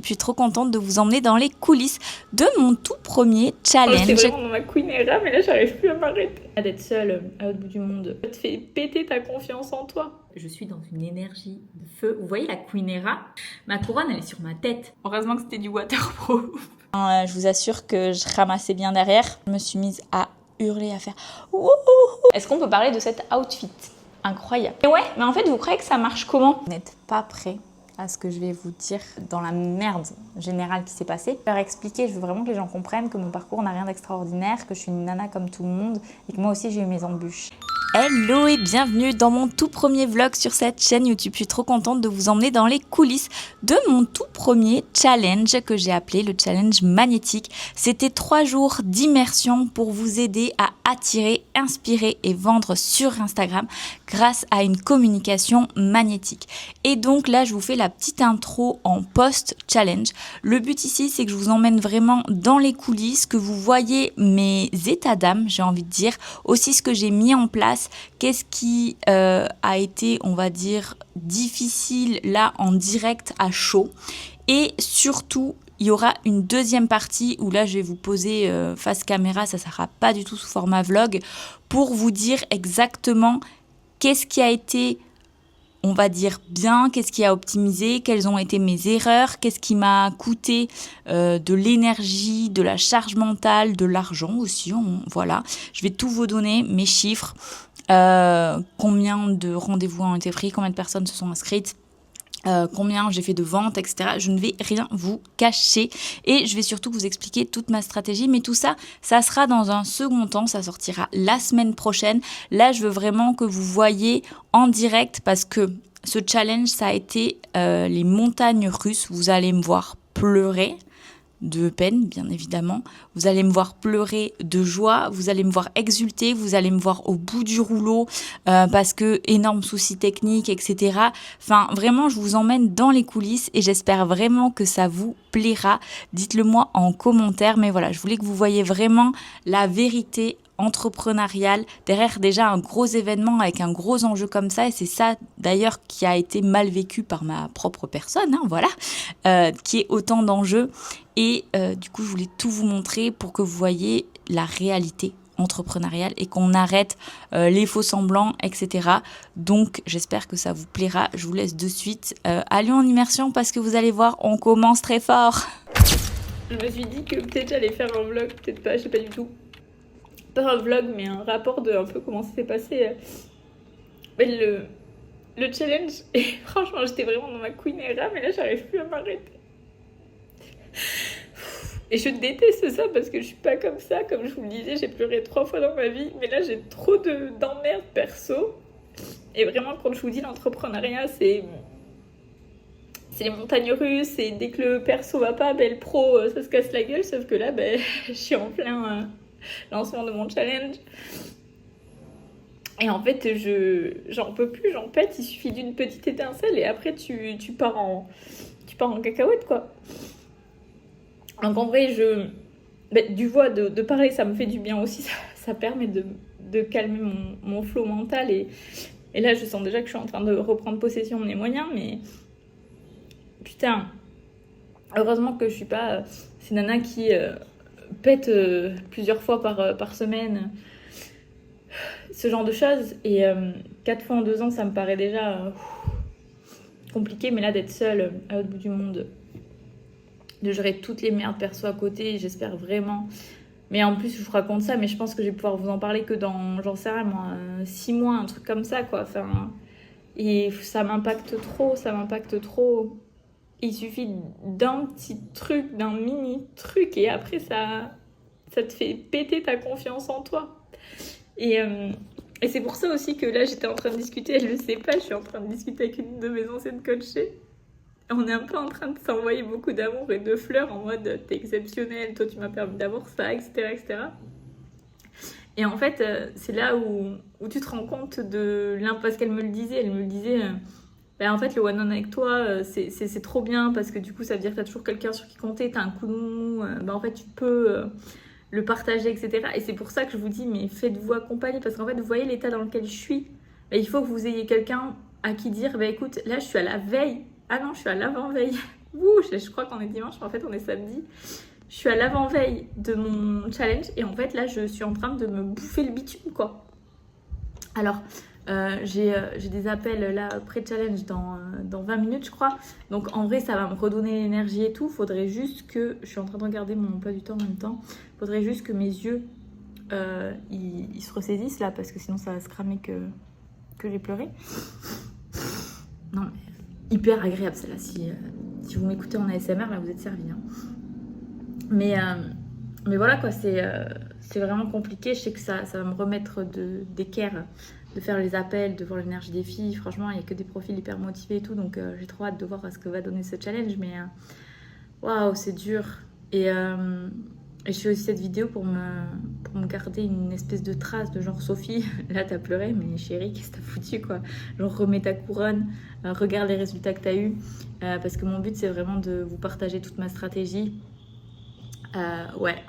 Je suis trop contente de vous emmener dans les coulisses de mon tout premier challenge. J'étais vraiment dans ma queen era, mais là j'arrive plus à m'arrêter. D'être seule à l'autre bout du monde, ça te fait péter ta confiance en toi. Je suis dans une énergie de feu. Vous voyez la queen era? Ma couronne, elle est sur ma tête. Heureusement que c'était du waterproof. Je vous assure que je ramassais bien derrière. Je me suis mise à hurler, à faire wouhou. Est-ce qu'on peut parler de cet outfit incroyable? Et ouais, mais en fait, vous croyez que ça marche comment? Vous n'êtes pas prêts à ce que je vais vous dire dans la merde générale qui s'est passée. Je vais leur expliquer, je veux vraiment que les gens comprennent que mon parcours n'a rien d'extraordinaire, que je suis une nana comme tout le monde et que moi aussi j'ai eu mes embûches. Hello et bienvenue dans mon tout premier vlog sur cette chaîne YouTube. Je suis trop contente de vous emmener dans les coulisses de mon tout premier challenge que j'ai appelé le challenge magnétique. C'était 3 jours d'immersion pour vous aider à attirer, inspirer et vendre sur Instagram grâce à une communication magnétique. Et donc là, je vous fais la petite intro en post-challenge. Le but ici, c'est que je vous emmène vraiment dans les coulisses, que vous voyez mes états d'âme, j'ai envie de dire, aussi ce que j'ai mis en place. Qu'est-ce qui a été, on va dire, difficile là en direct à chaud. Et surtout, il y aura une deuxième partie où là, je vais vous poser face caméra, ça ne sera pas du tout sous format vlog, pour vous dire exactement qu'est-ce qui a été, on va dire, bien, qu'est-ce qui a optimisé, quelles ont été mes erreurs, qu'est-ce qui m'a coûté de l'énergie, de la charge mentale, de l'argent aussi, voilà. Je vais tout vous donner, mes chiffres, combien de rendez-vous ont été pris, combien de personnes se sont inscrites, combien j'ai fait de ventes, etc. Je ne vais rien vous cacher et je vais surtout vous expliquer toute ma stratégie. Mais tout ça, ça sera dans un second temps, ça sortira la semaine prochaine. Là, je veux vraiment que vous voyez en direct parce que ce challenge, ça a été les montagnes russes. Vous allez me voir pleurer de peine, bien évidemment. Vous allez me voir pleurer de joie, vous allez me voir exulter, vous allez me voir au bout du rouleau parce que énorme soucis techniques, etc. Enfin, vraiment, je vous emmène dans les coulisses et j'espère vraiment que ça vous plaira. Dites-le moi en commentaire, mais voilà, je voulais que vous voyez vraiment la vérité entrepreneuriale derrière déjà un gros événement avec un gros enjeu comme ça, et c'est ça d'ailleurs qui a été mal vécu par ma propre personne, hein, voilà, qui est autant d'enjeux. Et du coup, je voulais tout vous montrer pour que vous voyez la réalité entrepreneuriale et qu'on arrête les faux semblants, etc. Donc, j'espère que ça vous plaira. Je vous laisse de suite. Allons en immersion parce que vous allez voir, on commence très fort. Je me suis dit que peut-être j'allais faire un vlog, peut-être pas, je sais pas du tout. Pas un vlog, mais un rapport de un peu comment ça s'est passé. Le challenge. Et franchement, j'étais vraiment dans ma queen era, mais là, j'arrive plus à m'arrêter. Et je déteste ça parce que je suis pas comme ça. Comme je vous le disais, j'ai pleuré 3 fois dans ma vie. Mais là, j'ai trop d'emmerdes perso. Et vraiment, quand je vous dis l'entrepreneuriat, c'est les montagnes russes. Et dès que le perso va pas, le pro, ça se casse la gueule. Sauf que là, je suis en plein lancement de mon challenge. Et en fait, j'en peux plus, j'en pète. Il suffit d'une petite étincelle et après, tu pars en cacahuète, quoi. Donc en vrai, du voix de parler, ça me fait du bien aussi. Ça permet de calmer mon flow mental. Et là, je sens déjà que je suis en train de reprendre possession de mes moyens. Mais putain, heureusement que je suis pas ces nanas qui pètent plusieurs fois par semaine. Ce genre de choses. Et 4 fois en 2 ans, ça me paraît déjà compliqué. Mais là, d'être seule à l'autre bout du monde, de gérer toutes les merdes perso à côté, j'espère vraiment. Mais en plus, je vous raconte ça, mais je pense que je vais pouvoir vous en parler que dans, j'en sais rien moi, 6 mois, un truc comme ça, quoi. Enfin, et ça m'impacte trop. Il suffit d'un petit truc, d'un mini truc, et après, ça te fait péter ta confiance en toi. Et c'est pour ça aussi que là, j'étais en train de discuter, elle le sait pas, je suis en train de discuter avec une de mes anciennes coachées. On est un peu en train de s'envoyer beaucoup d'amour et de fleurs en mode t'es exceptionnel, toi tu m'as permis d'avoir ça, etc., etc. Et en fait, c'est là où tu te rends compte de parce qu'elle me le disait, en fait le one-on avec toi, c'est trop bien parce que du coup ça veut dire que t'as toujours quelqu'un sur qui compter, t'as un coup de mou, en fait tu peux le partager, etc. Et c'est pour ça que je vous dis, mais faites-vous accompagner parce qu'en fait vous voyez l'état dans lequel je suis, il faut que vous ayez quelqu'un à qui dire, écoute, là je suis à la veille. Ah non, je suis à l'avant-veille. Ouh, je crois qu'on est dimanche, mais en fait on est samedi. Je suis à l'avant-veille de mon challenge et en fait là je suis en train de me bouffer le bitume quoi. Alors j'ai des appels là pré-challenge dans 20 minutes je crois. Donc en vrai ça va me redonner l'énergie et tout. Faudrait juste que, je suis en train de regarder mon emploi du temps en même temps, faudrait juste que mes yeux ils se ressaisissent là parce que sinon ça va se cramer que j'ai pleuré. Non mais hyper agréable celle-là, si vous m'écoutez en ASMR là vous êtes servis hein. Mais voilà quoi, c'est vraiment compliqué. Je sais que ça va me remettre d'équerre de faire les appels, de voir l'énergie des filles. Franchement, il n'y a que des profils hyper motivés et tout. Donc j'ai trop hâte de voir ce que va donner ce challenge. Mais waouh, c'est dur. Et je fais aussi cette vidéo pour me garder une espèce de trace de genre Sophie, là t'as pleuré, mais chérie, qu'est-ce que t'as foutu quoi? Genre remets ta couronne, regarde les résultats que t'as eu. Parce que mon but c'est vraiment de vous partager toute ma stratégie. Ouais.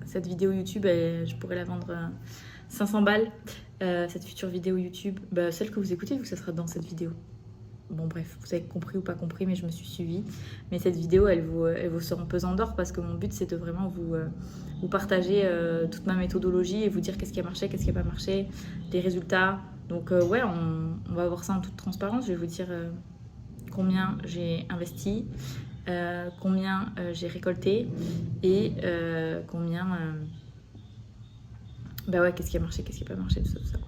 Cette vidéo YouTube, je pourrais la vendre 500 balles. Cette future vidéo YouTube, celle que vous écoutez, vu que ça sera dans cette vidéo. Bon bref, vous avez compris ou pas compris, mais je me suis suivie. Mais cette vidéo, elle vaut son pesant d'or parce que mon but, c'est de vraiment vous partager toute ma méthodologie et vous dire qu'est-ce qui a marché, qu'est-ce qui n'a pas marché, les résultats. Donc ouais, on va voir ça en toute transparence. Je vais vous dire combien j'ai investi, combien j'ai récolté et combien... ouais, qu'est-ce qui a marché, qu'est-ce qui n'a pas marché, tout ça.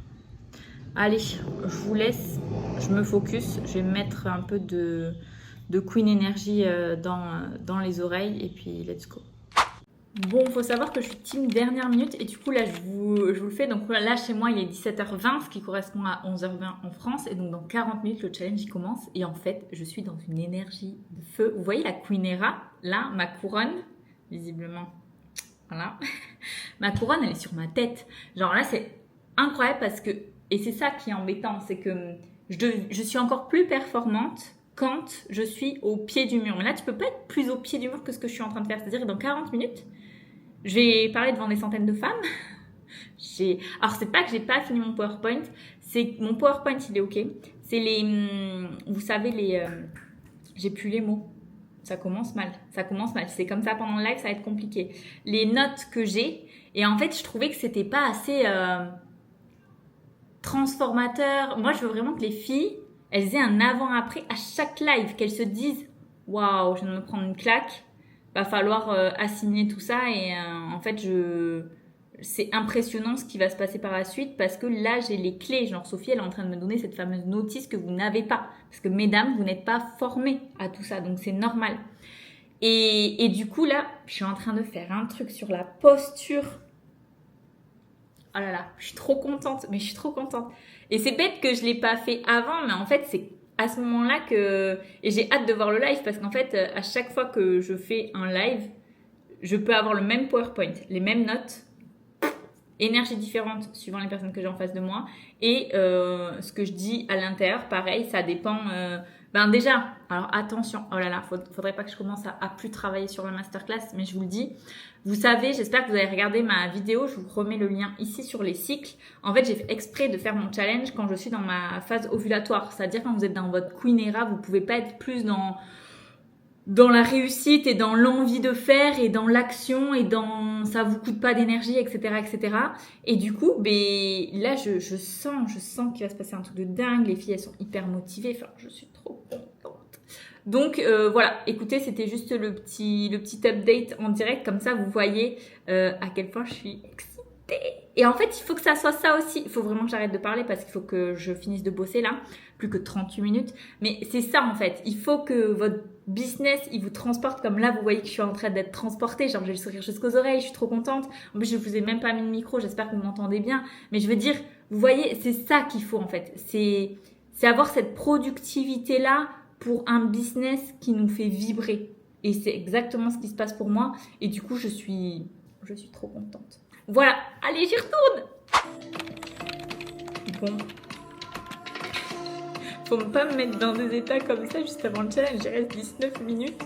Allez, je vous laisse, je me focus, je vais mettre un peu de Queen Energy dans les oreilles et puis let's go. Bon, il faut savoir que je suis team dernière minute et du coup là je vous le fais. Donc là chez moi il est 17h20, ce qui correspond à 11h20 en France. Et donc dans 40 minutes le challenge il commence. Et en fait je suis dans une énergie de feu. Vous voyez la Queenera, là ma couronne, visiblement, voilà. Ma couronne elle est sur ma tête. Genre là c'est incroyable parce que... Et c'est ça qui est embêtant, c'est que je suis encore plus performante quand je suis au pied du mur. Mais là, tu peux pas être plus au pied du mur que ce que je suis en train de faire. C'est-à-dire que dans 40 minutes, je vais parler devant des centaines de femmes. Alors, c'est pas que j'ai pas fini mon PowerPoint, c'est que mon PowerPoint, il est OK. C'est vous savez, j'ai plus les mots. Ça commence mal. C'est comme ça pendant le live, ça va être compliqué. Les notes que j'ai, et en fait, je trouvais que c'était pas assez... transformateur. Moi, je veux vraiment que les filles, elles aient un avant-après à chaque live, qu'elles se disent waouh, je viens de me prendre une claque, va falloir assimiler tout ça et en fait, c'est impressionnant ce qui va se passer par la suite parce que là, j'ai les clés. Genre, Sophie, elle est en train de me donner cette fameuse notice que vous n'avez pas parce que mesdames, vous n'êtes pas formées à tout ça, donc c'est normal. Et du coup, là, je suis en train de faire un truc sur la posture. Oh là là, je suis trop contente, Et c'est bête que je l'ai pas fait avant, mais en fait, c'est à ce moment-là que... Et j'ai hâte de voir le live parce qu'en fait, à chaque fois que je fais un live, je peux avoir le même PowerPoint, les mêmes notes, énergie différente suivant les personnes que j'ai en face de moi. Et ce que je dis à l'intérieur, pareil, ça dépend... déjà, alors attention, oh là là, faudrait pas que je commence à plus travailler sur la masterclass, mais je vous le dis. Vous savez, j'espère que vous avez regardé ma vidéo, je vous remets le lien ici sur les cycles. En fait, j'ai fait exprès de faire mon challenge quand je suis dans ma phase ovulatoire. C'est-à-dire quand vous êtes dans votre Queenera, vous pouvez pas être plus dans la réussite et dans l'envie de faire et dans l'action et dans ça vous coûte pas d'énergie, etc. Et du coup, là, je sens qu'il va se passer un truc de dingue. Les filles, elles sont hyper motivées. Enfin, je suis trop contente. Donc voilà, écoutez, c'était juste le petit update en direct. Comme ça, vous voyez à quel point je suis excitée. Et en fait, il faut que ça soit ça aussi. Il faut vraiment que j'arrête de parler parce qu'il faut que je finisse de bosser là. Plus que 38 minutes. Mais c'est ça en fait. Il faut que votre business, il vous transporte comme là, vous voyez que je suis en train d'être transportée. Genre, j'ai le sourire jusqu'aux oreilles, je suis trop contente. En plus, je vous ai même pas mis le micro, j'espère que vous m'entendez bien. Mais je veux dire, vous voyez, c'est ça qu'il faut en fait. C'est avoir cette productivité-là pour un business qui nous fait vibrer. Et c'est exactement ce qui se passe pour moi. Et du coup, je suis trop contente. Voilà, allez, j'y retourne. Bon. Faut pas me mettre dans des états comme ça juste avant le challenge. Il reste 19 minutes.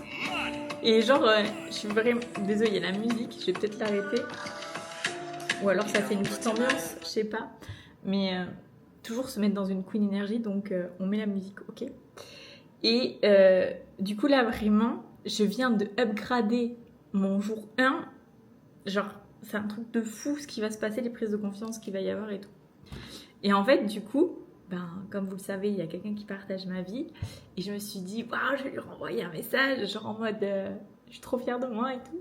Et genre, je suis vraiment... Désolée, il y a la musique. Je vais peut-être l'arrêter. Ou alors ça fait une petite ambiance, je sais pas. Mais toujours se mettre dans une Queen Energy. Donc, on met la musique, ok ? Et du coup, là, vraiment, je viens de upgrader mon jour 1. Genre, c'est un truc de fou ce qui va se passer, les prises de confiance qu'il va y avoir et tout. Et en fait, du coup, comme vous le savez, il y a quelqu'un qui partage ma vie. Et je me suis dit, waouh, je vais lui renvoyer un message, genre en mode, je suis trop fière de moi et tout.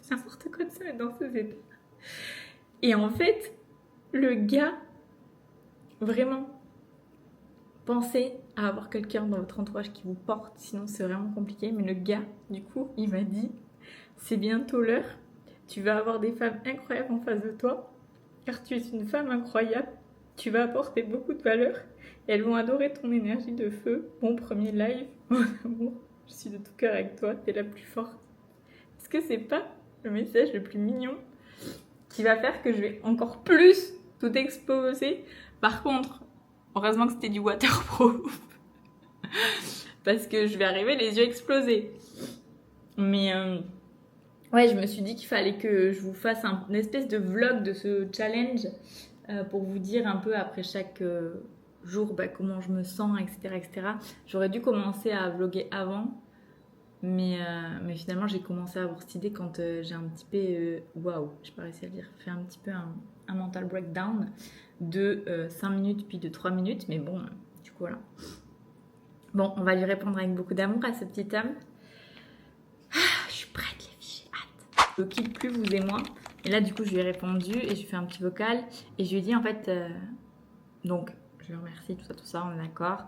C'est n'importe quoi de se mettre dans ces états. Et en fait, le gars, vraiment, pensez à avoir quelqu'un dans votre entourage qui vous porte, sinon c'est vraiment compliqué. Mais le gars, du coup, il m'a dit, c'est bientôt l'heure, tu vas avoir des femmes incroyables en face de toi, car tu es une femme incroyable, tu vas apporter beaucoup de valeur, et elles vont adorer ton énergie de feu. Mon premier live, mon amour, je suis de tout cœur avec toi, t'es la plus forte. Est-ce que c'est pas le message le plus mignon qui va faire que je vais encore plus tout exploser? Par contre, heureusement que c'était du waterproof. Parce que je vais arriver les yeux explosés. Mais ouais, je me suis dit qu'il fallait que je vous fasse une espèce de vlog de ce challenge pour vous dire un peu après chaque jour comment je me sens, etc., etc. J'aurais dû commencer à vlogger avant. Mais finalement, j'ai commencé à avoir cette idée quand j'ai un petit peu... Waouh, j'ai pas réussi à le dire. Fait un petit peu un mental breakdown de 5 minutes puis de 3 minutes. Mais bon, du coup, voilà. Bon, on va lui répondre avec beaucoup d'amour à ce petit homme. Je suis prête, les filles, j'ai hâte. Je ne quitte plus, vous et moi. Et là, du coup, je lui ai répondu et je lui ai fait un petit vocal. Et je lui ai dit, en fait... donc, je le remercie, tout ça, on est d'accord.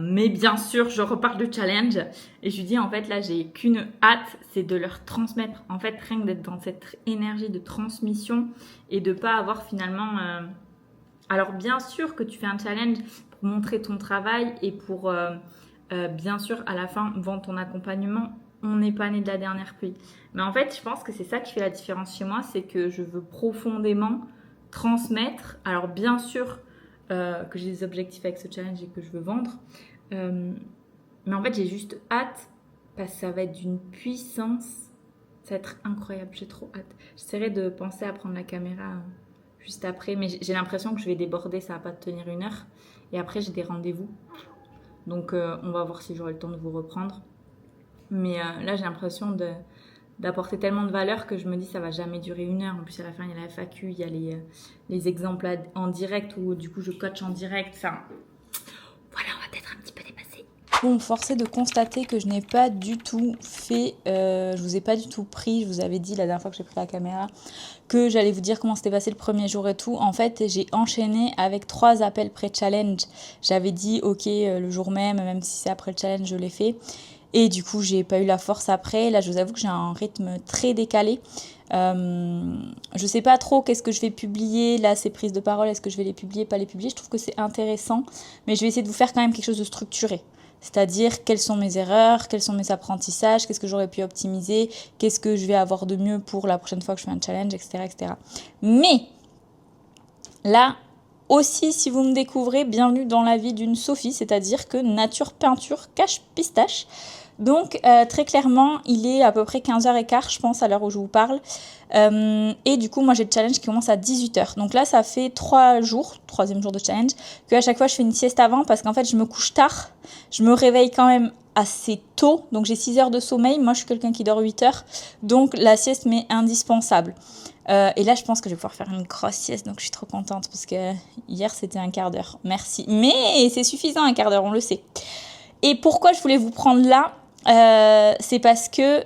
Mais bien sûr, je reparle de challenge. Et je lui dis, en fait, là, j'ai qu'une hâte, c'est de leur transmettre. En fait, rien que d'être dans cette énergie de transmission et de pas avoir finalement... Alors, bien sûr que tu fais un challenge pour montrer ton travail et pour, bien sûr, à la fin, vendre ton accompagnement. On n'est pas né de la dernière pluie. Mais en fait, je pense que c'est ça qui fait la différence chez moi, c'est que je veux profondément transmettre. Alors, bien sûr... que j'ai des objectifs avec ce challenge et que je veux vendre. Mais en fait, j'ai juste hâte parce que ça va être d'une puissance. Ça va être incroyable, j'ai trop hâte. J'essaierai de penser à prendre la caméra juste après, mais j'ai l'impression que je vais déborder, ça va pas tenir 1 heure. Et après, j'ai des rendez-vous. Donc, on va voir si j'aurai le temps de vous reprendre. Mais là, j'ai l'impression d'apporter tellement de valeur que je me dis ça va jamais durer 1 heure. En plus, à la fin, il y a la FAQ, il y a les exemples en direct où du coup, je coach en direct. Enfin, voilà, on va peut-être un petit peu dépasser. Bon, force est de constater que je n'ai pas du tout fait, je vous ai pas du tout pris, je vous avais dit la dernière fois que j'ai pris la caméra, que j'allais vous dire comment s'était passé le premier jour et tout. En fait, j'ai enchaîné avec 3 appels pré-challenge. J'avais dit, ok, le jour même si c'est après le challenge, je l'ai fait. Et du coup, j'ai pas eu la force après. Là, je vous avoue que j'ai un rythme très décalé. Je sais pas trop qu'est-ce que je vais publier. Là, ces prises de parole, est-ce que je vais les publier, pas les publier? Je trouve que c'est intéressant. Mais je vais essayer de vous faire quand même quelque chose de structuré. C'est-à-dire, quelles sont mes erreurs, quels sont mes apprentissages, qu'est-ce que j'aurais pu optimiser, qu'est-ce que je vais avoir de mieux pour la prochaine fois que je fais un challenge, etc., etc. Mais, là... Aussi, si vous me découvrez, bienvenue dans la vie d'une Sophie, c'est-à-dire que nature, peinture, cache, pistache. Donc, très clairement, il est à peu près 15h15, je pense, à l'heure où je vous parle. Et du coup, moi, j'ai le challenge qui commence à 18h. Donc là, ça fait 3 jours, 3e jour de challenge, qu'à chaque fois, je fais une sieste avant parce qu'en fait, je me couche tard. Je me réveille quand même assez tôt. Donc, j'ai 6 heures de sommeil. Moi, je suis quelqu'un qui dort 8 heures. Donc, la sieste m'est indispensable. Et là, je pense que je vais pouvoir faire une grosse sieste, donc je suis trop contente parce que hier, c'était un quart d'heure. Merci. Mais c'est suffisant, un quart d'heure, on le sait. Et pourquoi je voulais vous prendre là c'est parce que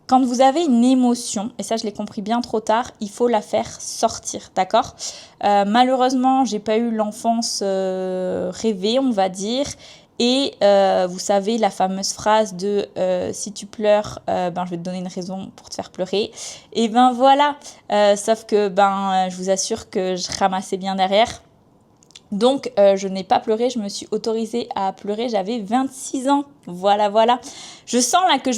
quand vous avez une émotion, et ça, je l'ai compris bien trop tard, il faut la faire sortir, d'accord ? Malheureusement, j'ai pas eu l'enfance rêvée, on va dire. Et vous savez la fameuse phrase de si tu pleures, je vais te donner une raison pour te faire pleurer. Et ben voilà, sauf que je vous assure que je ramassais bien derrière. Donc je n'ai pas pleuré, je me suis autorisée à pleurer, j'avais 26 ans. Voilà. Je sens là que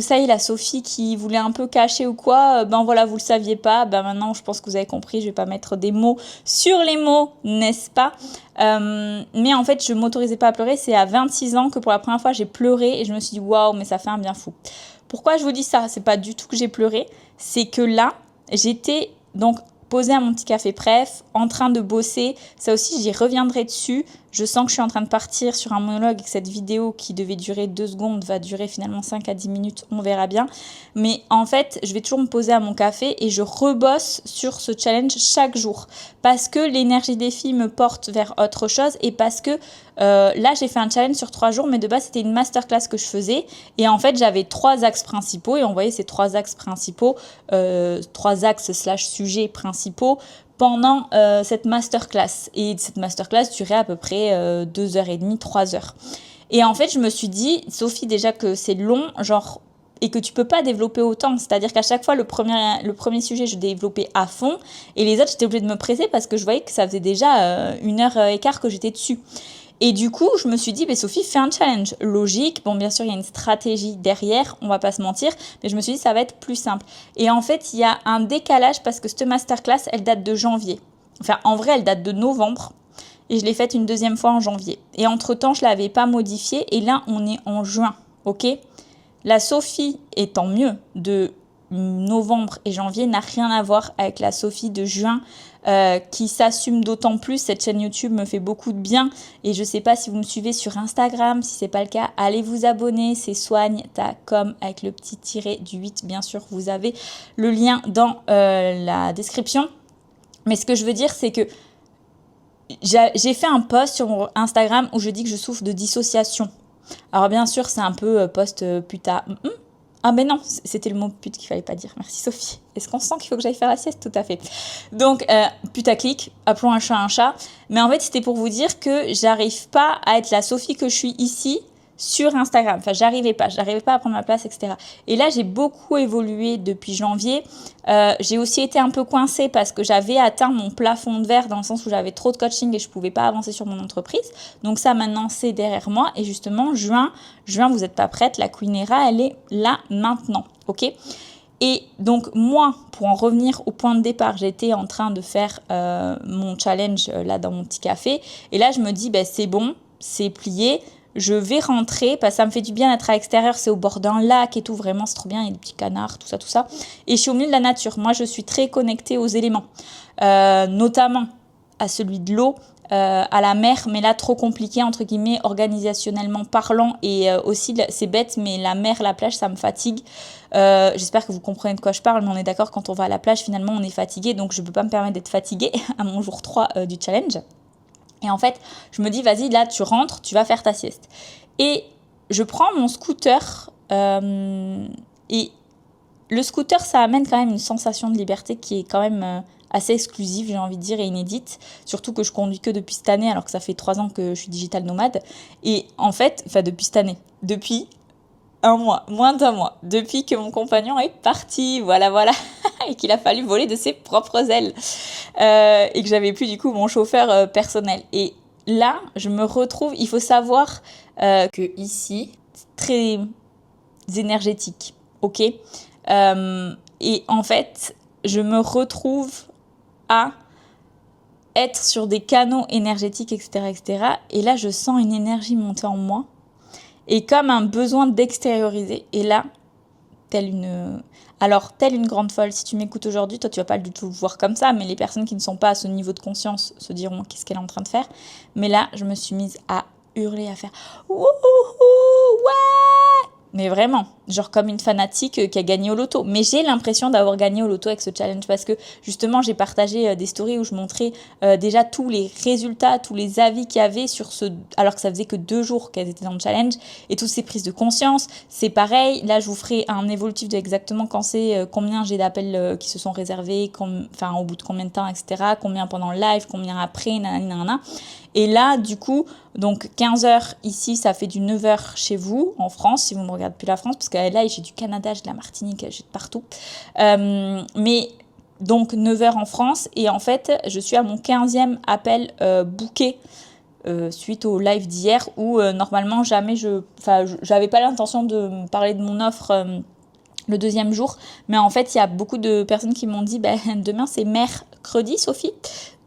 ça y est, la Sophie qui voulait un peu cacher ou quoi, vous le saviez pas, maintenant je pense que vous avez compris, je vais pas mettre des mots sur les mots, n'est-ce pas ? Mais en fait, je m'autorisais pas à pleurer, c'est à 26 ans que pour la première fois j'ai pleuré et je me suis dit waouh, mais ça fait un bien fou. Pourquoi je vous dis ça ? C'est pas du tout que j'ai pleuré, c'est que là, j'étais donc posée à mon petit café Pref, en train de bosser, ça aussi j'y reviendrai dessus. je sens que je suis en train de partir sur un monologue et que cette vidéo qui devait durer 2 secondes va durer finalement 5 à 10 minutes, on verra bien. Mais en fait, je vais toujours me poser à mon café et je rebosse sur ce challenge chaque jour parce que l'énergie des filles me porte vers autre chose et parce que là, j'ai fait un challenge sur 3 jours, mais de base, c'était une masterclass que je faisais. Et en fait, j'avais 3 axes principaux et on voyait ces 3 axes principaux, 3 axes/sujets principaux pendant cette masterclass. Et cette masterclass durait à peu près 2h30, 3h. Et en fait, je me suis dit, Sophie, déjà que c'est long, genre, et que tu peux pas développer autant. C'est-à-dire qu'à chaque fois, le premier sujet, je développais à fond. Et les autres, j'étais obligée de me presser parce que je voyais que ça faisait déjà 1h15 que j'étais dessus. Et du coup, je me suis dit, Sophie, fais un challenge logique. Bon, bien sûr, il y a une stratégie derrière, on va pas se mentir, mais je me suis dit, ça va être plus simple. Et en fait, il y a un décalage parce que cette masterclass, elle date de janvier. Enfin, en vrai, elle date de novembre. Et je l'ai faite une deuxième fois en janvier. Et entre-temps, je l'avais pas modifiée. Et là, on est en juin, ok ? La Sophie, et tant mieux, de novembre et janvier n'a rien à voir avec la Sophie de juin qui s'assume d'autant plus. Cette chaîne YouTube me fait beaucoup de bien et je sais pas si vous me suivez sur Instagram, si c'est pas le cas, allez vous abonner, c'est soigne-ta-com avec le petit tiret du 8, bien sûr, vous avez le lien dans la description. Mais ce que je veux dire, c'est que j'ai fait un post sur mon Instagram où je dis que je souffre de dissociation. Alors bien sûr, c'est un peu post putain. Ah mais non, c'était le mot pute qu'il fallait pas dire. Merci Sophie. Est-ce qu'on sent qu'il faut que j'aille faire la sieste ? Tout à fait. Donc, putaclic, appelons un chat un chat. Mais en fait, c'était pour vous dire que j'arrive pas à être la Sophie que je suis ici sur Instagram. Enfin, j'arrivais pas à prendre ma place, etc. Et là, j'ai beaucoup évolué depuis janvier. J'ai aussi été un peu coincée parce que j'avais atteint mon plafond de verre dans le sens où j'avais trop de coaching et je pouvais pas avancer sur mon entreprise. Donc ça, maintenant, c'est derrière moi. Et justement, juin, vous êtes pas prête. La Queen Era, elle est là maintenant. Ok ? Et donc moi, pour en revenir au point de départ, j'étais en train de faire mon challenge là dans mon petit café. Et là, je me dis, c'est bon, c'est plié. Je vais rentrer parce que ça me fait du bien d'être à l'extérieur, c'est au bord d'un lac et tout, vraiment c'est trop bien, il y a des petits canards, tout ça. Et je suis au milieu de la nature, moi je suis très connectée aux éléments, notamment à celui de l'eau, à la mer, mais là trop compliqué entre guillemets organisationnellement parlant et aussi c'est bête mais la mer, la plage ça me fatigue. J'espère que vous comprenez de quoi je parle, mais on est d'accord, quand on va à la plage finalement on est fatigué, donc je peux pas me permettre d'être fatiguée à mon jour 3 du challenge. Et en fait, je me dis, vas-y, là, tu rentres, tu vas faire ta sieste. Et je prends mon scooter. Et le scooter, ça amène quand même une sensation de liberté qui est quand même assez exclusive, j'ai envie de dire, et inédite. Surtout que je conduis que depuis cette année, alors que ça fait 3 ans que je suis digital nomade. Et en fait, depuis cette année, depuis un mois, moins d'un mois, depuis que mon compagnon est parti, voilà, et qu'il a fallu voler de ses propres ailes, et que j'avais plus du coup mon chauffeur personnel. Et là, je me retrouve, il faut savoir que ici, c'est très énergétique, ok ? Et en fait, je me retrouve à être sur des canaux énergétiques, etc. Et là, je sens une énergie monter en moi. Et comme un besoin d'extérioriser. Et là, telle une grande folle, si tu m'écoutes aujourd'hui, toi tu vas pas du tout le voir comme ça, mais les personnes qui ne sont pas à ce niveau de conscience se diront qu'est-ce qu'elle est en train de faire. Mais là, je me suis mise à hurler, à faire wouhou, ouais, mais vraiment, genre comme une fanatique qui a gagné au loto. Mais j'ai l'impression d'avoir gagné au loto avec ce challenge parce que justement, j'ai partagé des stories où je montrais déjà tous les résultats, tous les avis qu'il y avait sur ce... Alors que ça faisait que 2 jours qu'elles étaient dans le challenge et toutes ces prises de conscience. C'est pareil, là, je vous ferai un évolutif de exactement quand c'est, combien j'ai d'appels qui se sont réservés, au bout de combien de temps, etc. Combien pendant le live, combien après, nanana. Et là, du coup, donc 15h ici, ça fait du 9h chez vous, en France, si vous ne me regardez plus la France, parce que là, j'ai du Canada, j'ai de la Martinique, j'ai de partout. Mais donc 9h en France, et en fait, je suis à mon 15e appel booké suite au live d'hier, où normalement, jamais j'avais pas l'intention de parler de mon offre le 2e jour, mais en fait, il y a beaucoup de personnes qui m'ont dit, demain, c'est mercredi, Sophie.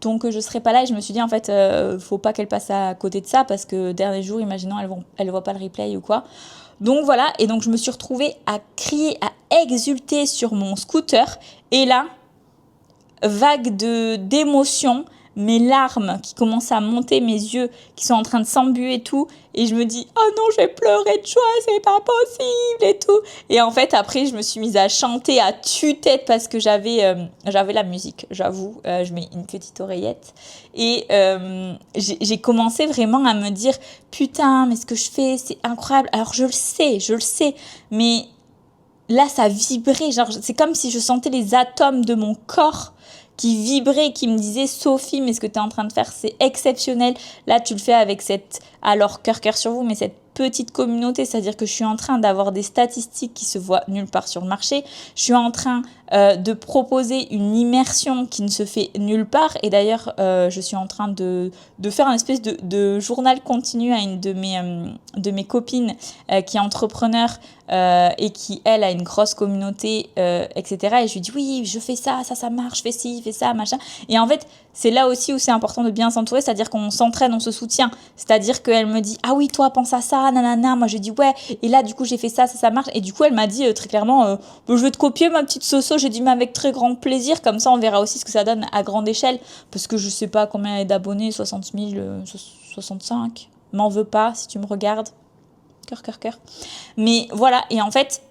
Donc je serai pas là et je me suis dit en fait faut pas qu'elle passe à côté de ça parce que dernier jour imaginons elle voit pas le replay ou quoi. Donc voilà, et donc je me suis retrouvée à crier, à exulter sur mon scooter et là vague d'émotions, mes larmes qui commencent à monter, mes yeux qui sont en train de s'embuer et tout. Et je me dis, oh non, je vais pleurer de joie, c'est pas possible et tout. Et en fait, après, je me suis mise à chanter à tue-tête parce que j'avais la musique, j'avoue. Je mets une petite oreillette. Et j'ai commencé vraiment à me dire, putain, mais ce que je fais, c'est incroyable. Alors, je le sais, mais là, ça vibrait. Genre, c'est comme si je sentais les atomes de mon corps qui vibraient, qui me disaient, Sophie, mais ce que tu es en train de faire, c'est exceptionnel. Là, tu le fais avec alors cœur sur vous, mais cette petite communauté, c'est-à-dire que je suis en train d'avoir des statistiques qui se voient nulle part sur le marché. Je suis en train de proposer une immersion qui ne se fait nulle part. Et d'ailleurs, je suis en train de faire un espèce de journal continu à une de mes copines qui est entrepreneur et qui, elle, a une grosse communauté, etc. Et je lui dis, oui, je fais ça marche, je fais ci, je fais ça, machin. Et en fait, c'est là aussi où c'est important de bien s'entourer, c'est-à-dire qu'on s'entraide, on se soutient. C'est-à-dire qu'elle me dit, ah oui, toi, pense à ça, nanana. Moi, je dis, ouais. Et là, du coup, j'ai fait ça marche. Et du coup, elle m'a dit très clairement, je vais te copier, ma petite Soso. J'ai dit, mais avec très grand plaisir. Comme ça, on verra aussi ce que ça donne à grande échelle. Parce que je sais pas combien il y a d'abonnés, 60 000, 65. M'en veux pas si tu me regardes. Cœur. Mais voilà. Et en fait,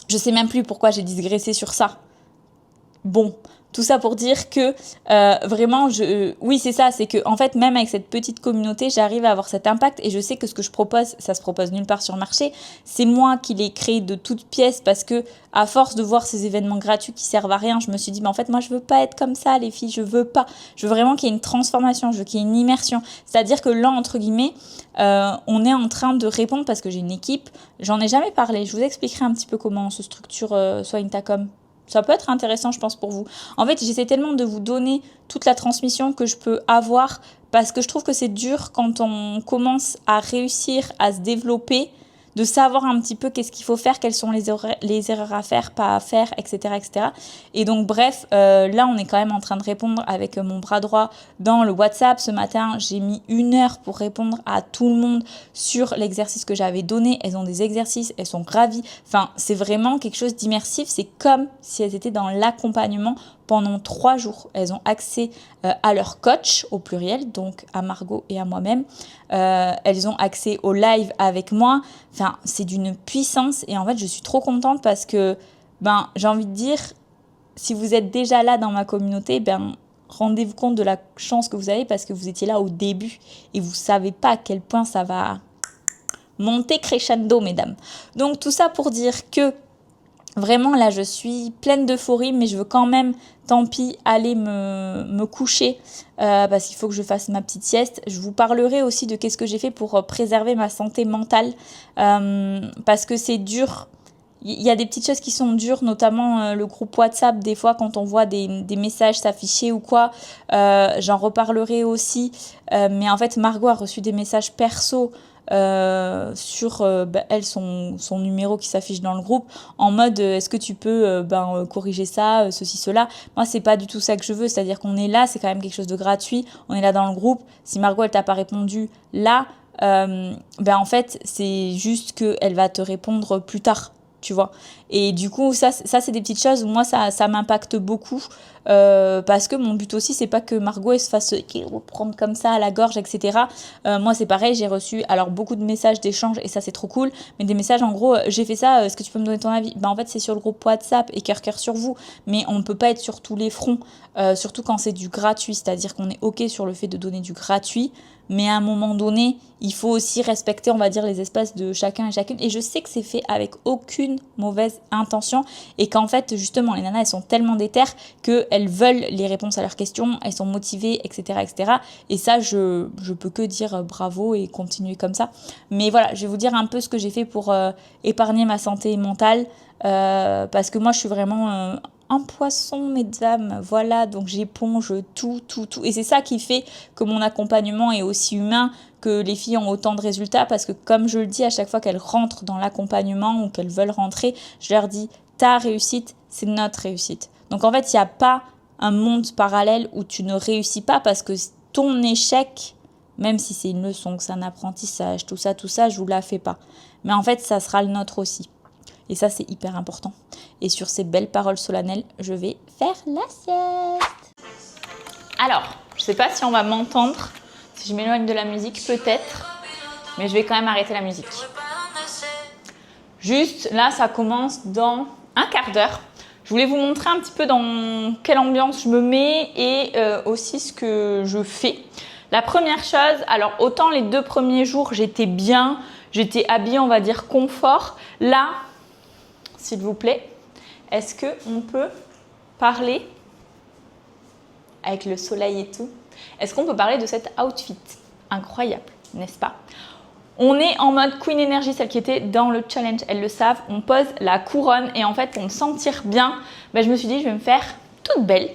je sais même plus pourquoi j'ai digressé sur ça. Bon, tout ça pour dire que vraiment, oui, c'est ça, c'est que en fait, même avec cette petite communauté, j'arrive à avoir cet impact et je sais que ce que je propose, ça se propose nulle part sur le marché. C'est moi qui l'ai créé de toutes pièces parce que à force de voir ces événements gratuits qui servent à rien, je me suis dit, mais en fait, moi, je veux pas être comme ça, les filles, je veux pas. Je veux vraiment qu'il y ait une transformation, je veux qu'il y ait une immersion. C'est-à-dire que là, entre guillemets, on est en train de répondre parce que j'ai une équipe. J'en ai jamais parlé. Je vous expliquerai un petit peu comment on se structure soit Intacom. Ça peut être intéressant, je pense, pour vous. En fait, j'essaie tellement de vous donner toute la transmission que je peux avoir parce que je trouve que c'est dur quand on commence à réussir à se développer, de savoir un petit peu qu'est-ce qu'il faut faire, quelles sont les erreurs à faire, pas à faire, etc. etc. Et donc, bref, là, on est quand même en train de répondre avec mon bras droit dans le WhatsApp. Ce matin, j'ai mis 1 heure pour répondre à tout le monde sur l'exercice que j'avais donné. Elles ont des exercices, elles sont ravies. Enfin, c'est vraiment quelque chose d'immersif. C'est comme si elles étaient dans l'accompagnement pendant 3 jours. Elles ont accès à leur coach, au pluriel, donc à Margot et à moi-même. Elles ont accès au live avec moi. Enfin, c'est d'une puissance. Et en fait, je suis trop contente parce que, j'ai envie de dire, si vous êtes déjà là dans ma communauté, rendez-vous compte de la chance que vous avez parce que vous étiez là au début et vous savez pas à quel point ça va monter crescendo, mesdames. Donc, tout ça pour dire que vraiment, là, je suis pleine d'euphorie, mais je veux quand même, tant pis, aller me coucher parce qu'il faut que je fasse ma petite sieste. Je vous parlerai aussi de qu'est-ce que j'ai fait pour préserver ma santé mentale parce que c'est dur. Il y a des petites choses qui sont dures, notamment le groupe WhatsApp. Des fois, quand on voit des messages s'afficher ou quoi, j'en reparlerai aussi. Mais en fait, Margot a reçu des messages perso sur elle son numéro qui s'affiche dans le groupe en mode est-ce que tu peux corriger ça, ceci, cela. Moi, c'est pas du tout ça que je veux, c'est-à-dire qu'on est là, c'est quand même quelque chose de gratuit, on est là dans le groupe. Si Margot, elle t'a pas répondu là, en fait, c'est juste qu'elle va te répondre plus tard. Tu vois. Et du coup, ça c'est des petites choses où moi, ça m'impacte beaucoup parce que mon but aussi, c'est pas que Margot elle se fasse reprendre comme ça à la gorge, etc. Moi, c'est pareil, j'ai reçu alors beaucoup de messages d'échange et ça, c'est trop cool. Mais des messages, en gros, j'ai fait ça, est-ce que tu peux me donner ton avis? En fait, c'est sur le groupe WhatsApp et cœur sur vous. Mais on ne peut pas être sur tous les fronts, surtout quand c'est du gratuit. C'est-à-dire qu'on est OK sur le fait de donner du gratuit. Mais à un moment donné, il faut aussi respecter, on va dire, les espaces de chacun et chacune. Et je sais que c'est fait avec aucune mauvaise intention et qu'en fait, justement, les nanas, elles sont tellement déterres qu'elles veulent les réponses à leurs questions, elles sont motivées, etc., etc. Et ça, je peux que dire bravo et continuer comme ça. Mais voilà, je vais vous dire un peu ce que j'ai fait pour épargner ma santé mentale parce que moi, je suis vraiment... un poisson, mesdames, voilà, donc j'éponge tout. Et c'est ça qui fait que mon accompagnement est aussi humain, que les filles ont autant de résultats, parce que comme je le dis à chaque fois qu'elles rentrent dans l'accompagnement ou qu'elles veulent rentrer, je leur dis, ta réussite, c'est notre réussite. Donc en fait, il n'y a pas un monde parallèle où tu ne réussis pas, parce que ton échec, même si c'est une leçon, que c'est un apprentissage, tout ça, je vous la fais pas. Mais en fait, ça sera le nôtre aussi. Et ça, c'est hyper important. Et sur ces belles paroles solennelles, je vais faire la sieste. Alors, je sais pas si on va m'entendre, si je m'éloigne de la musique, peut-être. Mais je vais quand même arrêter la musique. Juste, là, ça commence dans un quart d'heure. Je voulais vous montrer un petit peu dans quelle ambiance je me mets et aussi ce que je fais. La première chose, alors autant les 2 premiers jours, j'étais bien, j'étais habillée, on va dire, confort. Là, s'il vous plaît, est-ce qu'on peut parler avec le soleil et tout? Est-ce qu'on peut parler de cet outfit? Incroyable, n'est-ce pas? On est en mode Queen Energy, celle qui était dans le challenge, elles le savent. On pose la couronne et en fait, pour me sentir bien, ben, je me suis dit, je vais me faire toute belle.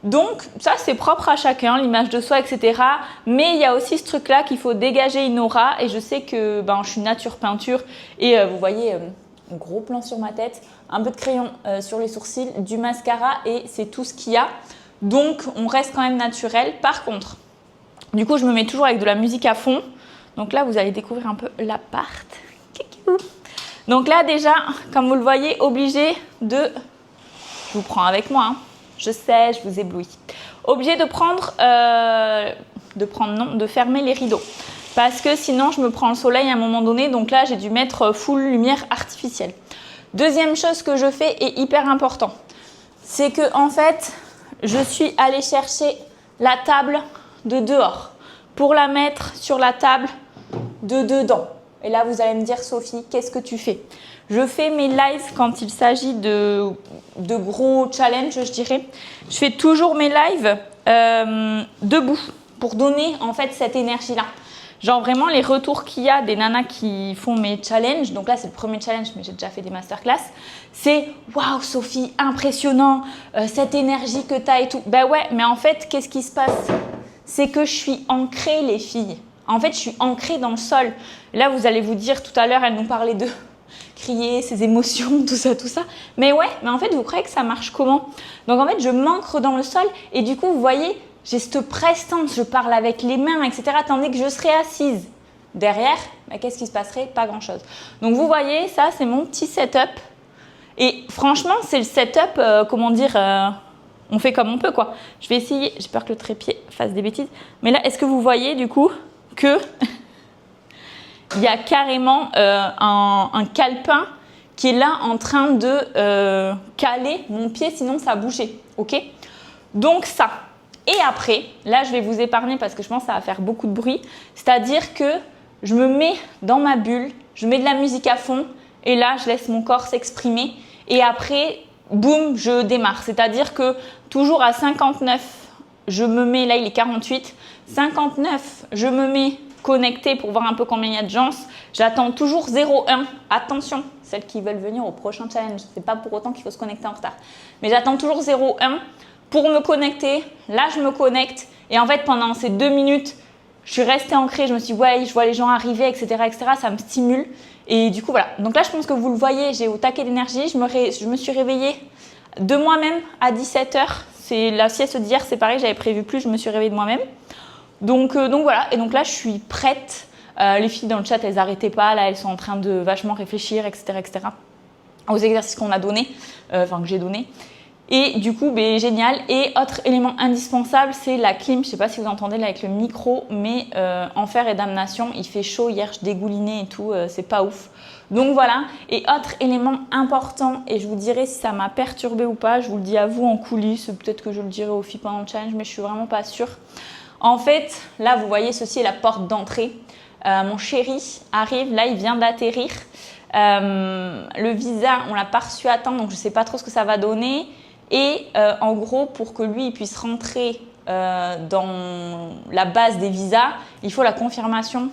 Donc, ça, c'est propre à chacun, l'image de soi, etc. Mais il y a aussi ce truc-là qu'il faut dégager une aura. Et je sais que je suis nature peinture. Et vous voyez, un gros plan sur ma tête, un peu de crayon sur les sourcils, du mascara et c'est tout ce qu'il y a. Donc, on reste quand même naturel. Par contre, du coup, je me mets toujours avec de la musique à fond. Donc là, vous allez découvrir un peu l'appart. Donc là, déjà, comme vous le voyez, obligé de... Je vous prends avec moi, hein. Je sais, je vous éblouis. Obligé de de fermer les rideaux. Parce que sinon, je me prends le soleil à un moment donné. Donc là, j'ai dû mettre full lumière artificielle. Deuxième chose que je fais est hyper important. C'est que en fait, je suis allée chercher la table de dehors pour la mettre sur la table de dedans. Et là, vous allez me dire, Sophie, qu'est-ce que tu fais? Je fais mes lives quand il s'agit de gros challenges, je dirais. Je fais toujours mes lives debout pour donner en fait cette énergie-là. Genre vraiment les retours qu'il y a des nanas qui font mes challenges. Donc là, c'est le premier challenge, mais j'ai déjà fait des masterclass. C'est « Waouh, Sophie, impressionnant, cette énergie que tu as et tout. » Ben ouais, mais en fait, qu'est-ce qui se passe? C'est que je suis ancrée, les filles. En fait, je suis ancrée dans le sol. Là, vous allez vous dire, tout à l'heure, elle nous parlait de crier, ses émotions, tout ça, tout ça. Mais ouais, mais en fait, vous croyez que ça marche comment? Donc en fait, je m'ancre dans le sol et du coup, vous voyez, j'ai cette prestance, je parle avec les mains, etc. Tandis que je serais assise derrière, bah, qu'est-ce qui se passerait? Pas grand-chose. Donc vous voyez, ça, c'est mon petit setup. Et franchement, c'est le setup, comment dire, on fait comme on peut, quoi. Je vais essayer, j'ai peur que le trépied fasse des bêtises. Mais là, est-ce que vous voyez, du coup, que il y a carrément un calepin qui est là en train de caler mon pied, sinon ça a bougé, ok? Donc ça. Et après, là, je vais vous épargner parce que je pense que ça va faire beaucoup de bruit. C'est-à-dire que je me mets dans ma bulle, je mets de la musique à fond et là, je laisse mon corps s'exprimer. Et après, boum, je démarre. C'est-à-dire que toujours à 59, je me mets, là, il est 48. 59, je me mets connectée pour voir un peu combien il y a de gens. J'attends toujours 0,1. Attention, celles qui veulent venir au prochain challenge, c'est pas pour autant qu'il faut se connecter en retard. Mais j'attends toujours 0,1 pour me connecter. Là, je me connecte. Et en fait, pendant ces 2 minutes, je suis restée ancrée. Je me suis dit, ouais, je vois les gens arriver, etc., etc. Ça me stimule. Et du coup, voilà. Donc là, je pense que vous le voyez, j'ai au taquet d'énergie. Je me suis réveillée de moi-même à 17h. C'est la sieste d'hier, c'est pareil, j'avais prévu plus, je me suis réveillée de moi-même. Donc voilà, et donc là, je suis prête. Les filles dans le chat, elles n'arrêtaient pas. Là, elles sont en train de vachement réfléchir, etc., etc. aux exercices qu'on a donnés, que j'ai donnés. Et du coup, génial. Et autre élément indispensable, c'est la clim. Je ne sais pas si vous entendez là avec le micro, mais enfer et damnation, il fait chaud. Hier, je dégoulinais et tout, c'est pas ouf. Donc voilà. Et autre élément important, et je vous dirai si ça m'a perturbé ou pas, je vous le dis à vous en coulisses, peut-être que je le dirai aux filles pendant le challenge, mais je suis vraiment pas sûre. En fait, là, vous voyez, ceci est la porte d'entrée. Mon chéri arrive, là, il vient d'atterrir. Le visa, on l'a pas reçu à temps, donc je sais pas trop ce que ça va donner. Et en gros, pour que lui il puisse rentrer dans la base des visas, il faut la confirmation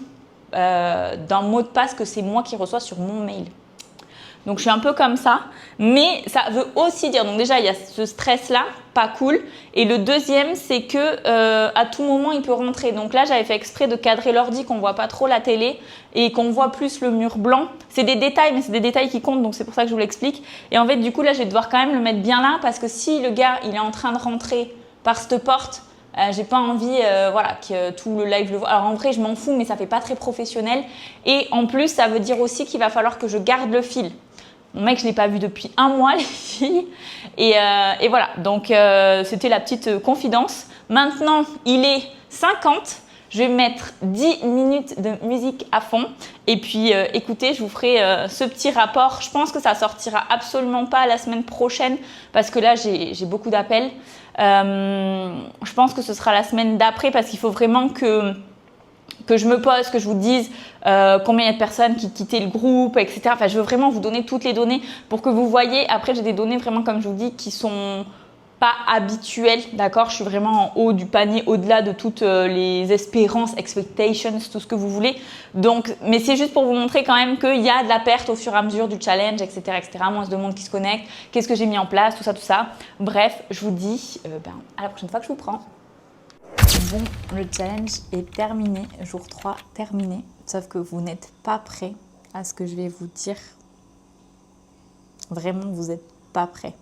d'un mot de passe que c'est moi qui reçois sur mon mail. Donc je suis un peu comme ça, mais ça veut aussi dire, donc déjà il y a ce stress-là, pas cool. Et le deuxième, c'est que à tout moment il peut rentrer. Donc là j'avais fait exprès de cadrer l'ordi, qu'on voit pas trop la télé et qu'on voit plus le mur blanc. C'est des détails, mais c'est des détails qui comptent, donc c'est pour ça que je vous l'explique. Et en fait du coup là je vais devoir quand même le mettre bien là, parce que si le gars il est en train de rentrer par cette porte, j'ai pas envie que tout le live le voit. Alors en vrai je m'en fous, mais ça fait pas très professionnel. Et en plus ça veut dire aussi qu'il va falloir que je garde le fil. Mon mec, je ne l'ai pas vu depuis 1 mois, les filles. Et voilà, donc c'était la petite confidence. Maintenant, il est 50. Je vais mettre 10 minutes de musique à fond. Et puis, écoutez, je vous ferai ce petit rapport. Je pense que ça sortira absolument pas la semaine prochaine parce que là, j'ai beaucoup d'appels. Je pense que ce sera la semaine d'après parce qu'il faut vraiment que je me pose, que je vous dise combien il y a de personnes qui quittaient le groupe, etc. Enfin, je veux vraiment vous donner toutes les données pour que vous voyez. Après, j'ai des données vraiment, comme je vous dis, qui sont pas habituelles, d'accord? Je suis vraiment en haut du panier, au-delà de toutes les espérances, expectations, tout ce que vous voulez. Donc, mais c'est juste pour vous montrer quand même qu'il y a de la perte au fur et à mesure du challenge, etc., etc. Moins de monde qui se connecte, qu'est-ce que j'ai mis en place, tout ça, tout ça. Bref, je vous dis à la prochaine fois que je vous prends. Bon, le challenge est terminé, jour 3 terminé, sauf que vous n'êtes pas prêts à ce que je vais vous dire. Vraiment, vous n'êtes pas prêts.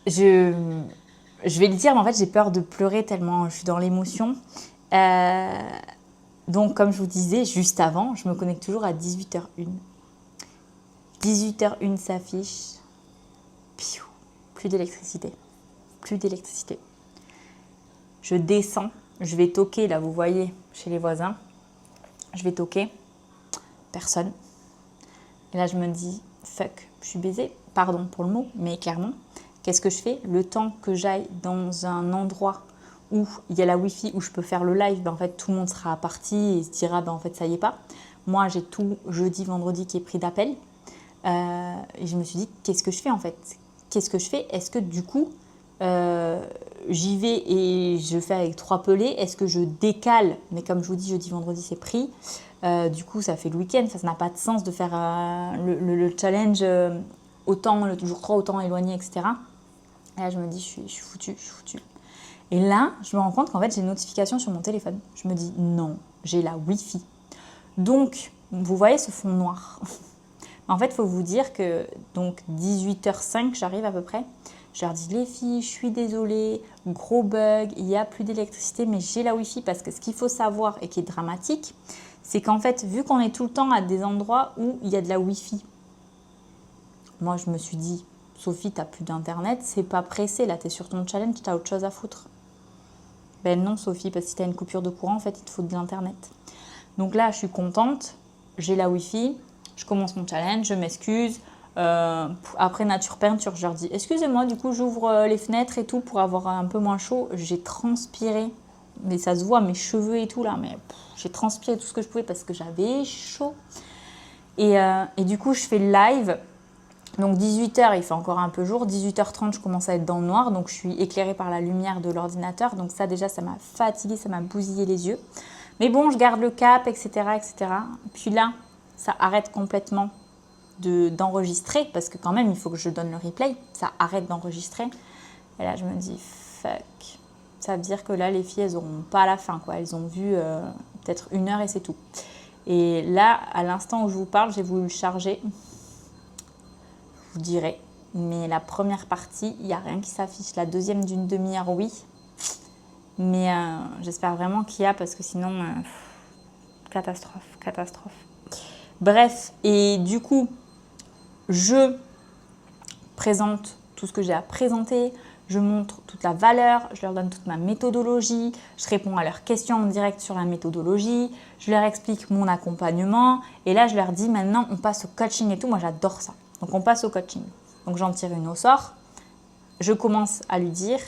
Je vais le dire, mais en fait, j'ai peur de pleurer tellement je suis dans l'émotion. Donc, comme je vous disais juste avant, je me connecte toujours à 18h01. 18h01 s'affiche. Plus d'électricité. Plus d'électricité. Je descends, je vais toquer, là, vous voyez, chez les voisins. Je vais toquer. Personne. Et là, je me dis, fuck, je suis baisée. Pardon pour le mot, mais clairement. Qu'est-ce que je fais? Le temps que j'aille dans un endroit où il y a la Wi-Fi, où je peux faire le live, ben en fait, tout le monde sera parti et se dira, ben en fait, ça y est pas. Moi, j'ai tout jeudi, vendredi qui est pris d'appel. Et je me suis dit, qu'est-ce que je fais en fait? Qu'est-ce que je fais? Est-ce que du coup, j'y vais et je fais avec 3 pelés? Est-ce que je décale? Mais comme je vous dis, jeudi, vendredi, c'est pris. Du coup, ça fait le week-end. Ça n'a pas de sens de faire le challenge autant le jour 3, autant éloigné, etc. Et là, je me dis, je suis foutue, je suis foutue. Et là, je me rends compte qu'en fait, j'ai une notification sur mon téléphone. Je me dis, non, j'ai la Wi-Fi. Donc, vous voyez ce fond noir. En fait, il faut vous dire que donc 18h05, j'arrive à peu près. Je leur dis, les filles, je suis désolée, gros bug, il n'y a plus d'électricité, mais j'ai la Wi-Fi parce que ce qu'il faut savoir et qui est dramatique, c'est qu'en fait, vu qu'on est tout le temps à des endroits où il y a de la Wi-Fi, moi, je me suis dit, Sophie, t'as plus d'internet, c'est pas pressé, là, t'es sur ton challenge, t'as autre chose à foutre. Ben non, Sophie, parce que si t'as une coupure de courant, en fait, il te faut de l'internet. Donc là, je suis contente, j'ai la Wi-Fi, je commence mon challenge, je m'excuse. Après nature peinture, je leur dis, excusez-moi, du coup, j'ouvre les fenêtres et tout pour avoir un peu moins chaud. J'ai transpiré, mais ça se voit, mes cheveux et tout là, mais j'ai transpiré tout ce que je pouvais parce que j'avais chaud. Et du coup, je fais le live. Donc 18h, il fait encore un peu jour. 18h30, je commence à être dans le noir. Donc je suis éclairée par la lumière de l'ordinateur. Donc ça déjà, ça m'a fatiguée, ça m'a bousillé les yeux. Mais bon, je garde le cap, etc. etc. Puis là, ça arrête complètement d'enregistrer. Parce que quand même, il faut que je donne le replay. Ça arrête d'enregistrer. Et là, je me dis, fuck. Ça veut dire que là, les filles, elles n'auront pas la fin, quoi. Elles ont vu peut-être 1 heure et c'est tout. Et là, à l'instant où je vous parle, j'ai voulu le charger. Je vous dirai. Mais la première partie, il n'y a rien qui s'affiche. La deuxième d'une demi-heure, oui. Mais j'espère vraiment qu'il y a parce que sinon, catastrophe, catastrophe. Bref, et du coup, je présente tout ce que j'ai à présenter. Je montre toute la valeur, je leur donne toute ma méthodologie, je réponds à leurs questions en direct sur la méthodologie, je leur explique mon accompagnement et là je leur dis maintenant on passe au coaching et tout, moi j'adore ça. Donc on passe au coaching. Donc j'en tire une au sort, je commence à lui dire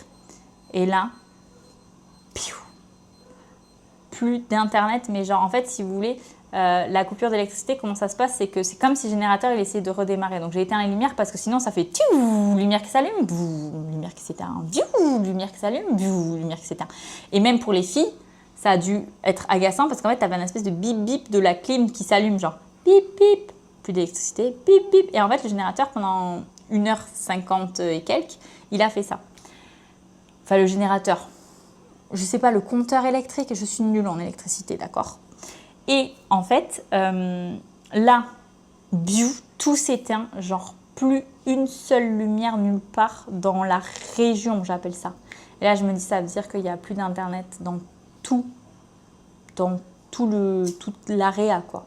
et là, plus d'internet, mais genre en fait si vous voulez, la coupure d'électricité, comment ça se passe, c'est que c'est comme si le générateur il essayait de redémarrer. Donc j'ai éteint les lumières parce que sinon ça fait lumière qui s'allume, lumière qui s'éteint, lumière qui s'allume, lumière qui s'éteint. Et même pour les filles, ça a dû être agaçant parce qu'en fait tu avais une espèce de bip bip de la clim qui s'allume, genre bip bip, plus d'électricité, bip bip. Et en fait le générateur pendant 1h50 et quelques, il a fait ça. Enfin le générateur, je sais pas, le compteur électrique, je suis nulle en électricité, d'accord ? Et en fait, là, tout s'éteint, genre plus une seule lumière nulle part dans la région, j'appelle ça. Et là, je me dis, ça veut dire qu'il n'y a plus d'internet dans toute l'area, quoi.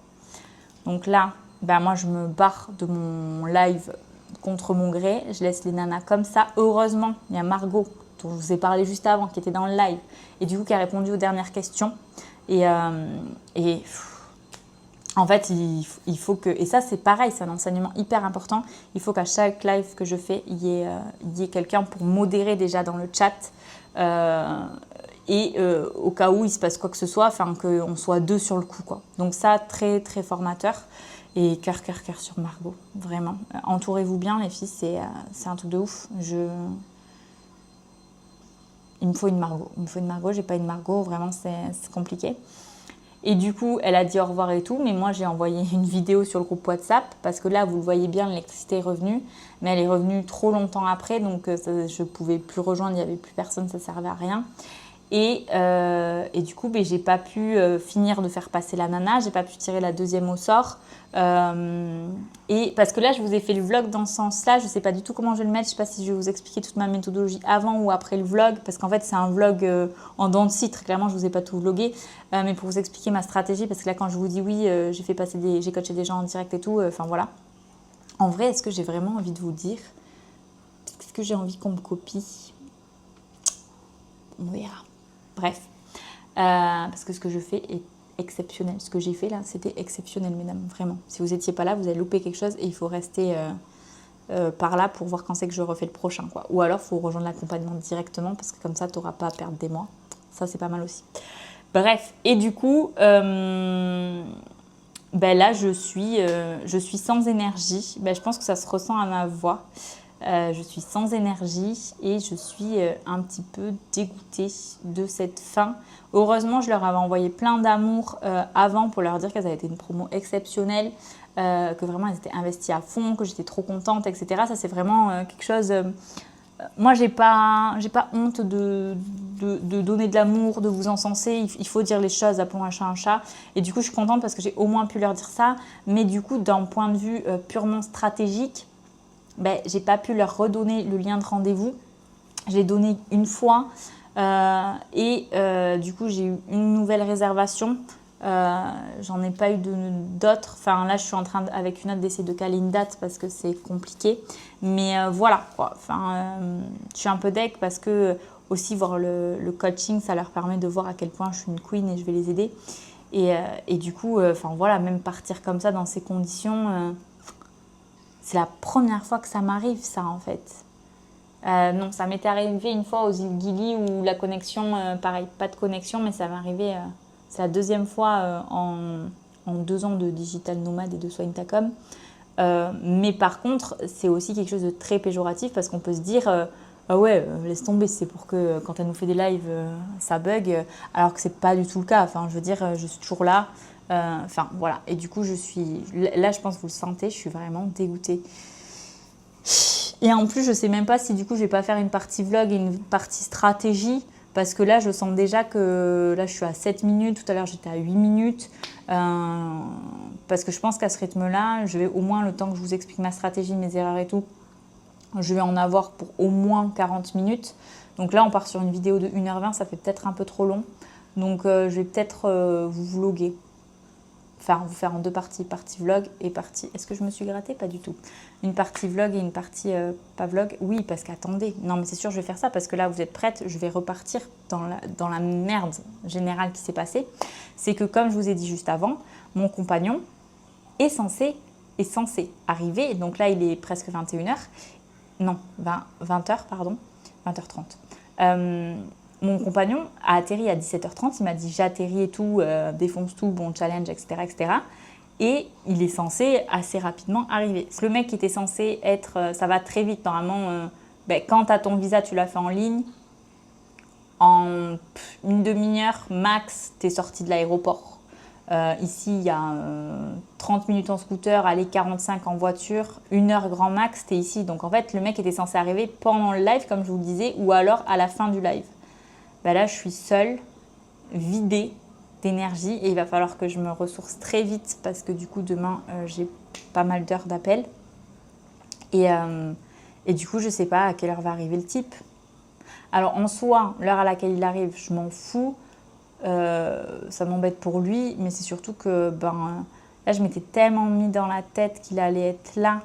Donc là, ben moi, je me barre de mon live contre mon gré. Je laisse les nanas comme ça. Heureusement, il y a Margot, dont je vous ai parlé juste avant, qui était dans le live, et du coup qui a répondu aux dernières questions. Et en fait, il faut que... Et ça, c'est pareil, c'est un enseignement hyper important. Il faut qu'à chaque live que je fais, il y ait quelqu'un pour modérer déjà dans le chat. Au cas où il se passe quoi que ce soit, enfin qu'on soit deux sur le coup, quoi. Donc ça, très, très formateur. Et cœur sur Margot, vraiment. Entourez-vous bien, les filles, c'est un truc de ouf. Il me faut une Margot. J'ai pas une Margot, vraiment, c'est compliqué. Et du coup, elle a dit au revoir et tout, mais moi, j'ai envoyé une vidéo sur le groupe WhatsApp, parce que là, vous le voyez bien, l'électricité est revenue, mais elle est revenue trop longtemps après, donc je ne pouvais plus rejoindre, il n'y avait plus personne, ça ne servait à rien. Et du coup, j'ai pas pu finir de faire passer la nana, j'ai pas pu tirer la deuxième au sort. Et parce que là, je vous ai fait le vlog dans ce sens-là, je sais pas du tout comment je vais le mettre, je sais pas si je vais vous expliquer toute ma méthodologie avant ou après le vlog, parce qu'en fait, c'est un vlog en dents de scie, très clairement, je vous ai pas tout vlogué, mais pour vous expliquer ma stratégie, parce que là, quand je vous dis oui, j'ai coaché des gens en direct et tout, enfin voilà. En vrai, est-ce que j'ai vraiment envie de vous dire? Est-ce que j'ai envie qu'on me copie? On verra. Bref, parce que ce que je fais est exceptionnel. Ce que j'ai fait là, c'était exceptionnel, mesdames, vraiment. Si vous n'étiez pas là, vous avez loupé quelque chose et il faut rester par là pour voir quand c'est que je refais le prochain, quoi. Ou alors, il faut rejoindre l'accompagnement directement parce que comme ça, tu n'auras pas à perdre des mois. Ça, c'est pas mal aussi. Bref, et du coup, là, je suis sans énergie. Je pense que ça se ressent à ma voix. Je suis sans énergie et je suis un petit peu dégoûtée de cette fin. Heureusement, je leur avais envoyé plein d'amour avant pour leur dire qu'elles avaient été une promo exceptionnelle, que vraiment elles étaient investies à fond, que j'étais trop contente, etc. Ça, c'est vraiment quelque chose... moi, j'ai pas honte de donner de l'amour, de vous encenser. Il faut dire les choses, appelons un chat un chat. Et du coup, je suis contente parce que j'ai au moins pu leur dire ça. Mais du coup, d'un point de vue purement stratégique, j'ai pas pu leur redonner le lien de rendez-vous. Je l'ai donné une fois du coup j'ai eu une nouvelle réservation. J'en ai pas eu d'autres. Enfin là je suis en train avec une autre d'essayer de caler une date parce que c'est compliqué. Mais voilà quoi. Enfin je suis un peu deg parce que aussi voir le coaching ça leur permet de voir à quel point je suis une queen et je vais les aider. Et du coup voilà, même partir comme ça dans ces conditions. C'est la première fois que ça m'arrive, ça, en fait. Non, ça m'était arrivé une fois aux îles Gili où la connexion, pareil, pas de connexion, mais ça m'est arrivé, c'est la deuxième fois en 2 ans de digital nomade et de Soigne ta com. Mais par contre, c'est aussi quelque chose de très péjoratif parce qu'on peut se dire, ah ouais, laisse tomber, c'est pour que quand elle nous fait des lives, ça bug, alors que c'est pas du tout le cas. Enfin, je veux dire, je suis toujours là. Enfin, voilà. Et du coup, je suis... Là, je pense que vous le sentez, je suis vraiment dégoûtée. Et en plus, je sais même pas si du coup, je vais pas faire une partie vlog et une partie stratégie. Parce que là, je sens déjà que... Là, je suis à 7 minutes. Tout à l'heure, j'étais à 8 minutes. Parce que je pense qu'à ce rythme-là, je vais au moins, le temps que je vous explique ma stratégie, mes erreurs et tout, je vais en avoir pour au moins 40 minutes. Donc là, on part sur une vidéo de 1h20. Ça fait peut-être un peu trop long. Donc, je vais peut-être vous vloguer. Enfin, vous faire en 2 parties, partie vlog et partie... Est-ce que je me suis grattée? Pas du tout. Une partie vlog et une partie pas vlog. Oui, parce qu'attendez. Non, mais c'est sûr, je vais faire ça parce que là, vous êtes prêtes. Je vais repartir dans la merde générale qui s'est passée. C'est que, comme je vous ai dit juste avant, mon compagnon est censé arriver. Donc là, il est presque 21h. Non, 20h, pardon. 20h30. Mon compagnon a atterri à 17h30, il m'a dit j'atterris et tout, défonce tout, bon challenge, etc., etc. Et il est censé assez rapidement arriver. Le mec qui était censé être, ça va très vite normalement, quand tu as ton visa, tu l'as fait en ligne, en une demi-heure max, tu es sorti de l'aéroport. Ici, il y a 30 minutes en scooter, aller 45 en voiture, 1 heure grand max, tu es ici. Donc en fait, le mec était censé arriver pendant le live, comme je vous le disais, ou alors à la fin du live. Là, je suis seule, vidée d'énergie et il va falloir que je me ressource très vite parce que du coup, demain, j'ai pas mal d'heures d'appel. Et du coup, je ne sais pas à quelle heure va arriver le type. Alors, en soi, l'heure à laquelle il arrive, je m'en fous. Ça m'embête pour lui, mais c'est surtout que là, je m'étais tellement mis dans la tête qu'il allait être là,